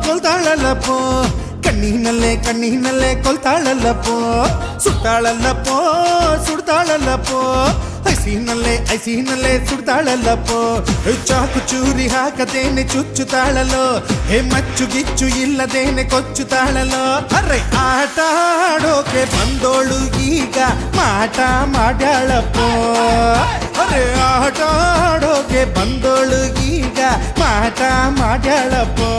ಕೊಲ್ತಾಳಲ್ಲಪ್ಪೋ ಕಣ್ಣಿನಲ್ಲೇ ಕೊಲ್ತಾಳಲ್ಲಪ್ಪೋ ಸುಡ್ತಾಳಲ್ಲಪ್ಪೋ ಐಸಿನಲ್ಲೇ ಸುಡ್ತಾಳಲ್ಲಪ್ಪೋ ಚಾಕು ಚೂರಿ ಹಾಕದೇನೆ ಚುಚ್ಚುತ್ತಾಳಲ್ಲೋ ಹೇ ಮಚ್ಚು ಗಿಚ್ಚು ಇಲ್ಲದೇನೆ ಕೊಚ್ಚುತ್ತಾಳಲ್ಲೋ ಅರೆ ಆಟ ಆಡೋಕೆ ಬಂದೋಳು ಈಗ ಮಾಟ ಮಾಡ್ಯಾಳಪ್ಪೋ ಅರೆ ಆಟ ಆಡೋಕೆ ಬಂದೋಳು ಈಗ ಮಾಟ ಮಾಡ್ಯಾಳಪ್ಪೋ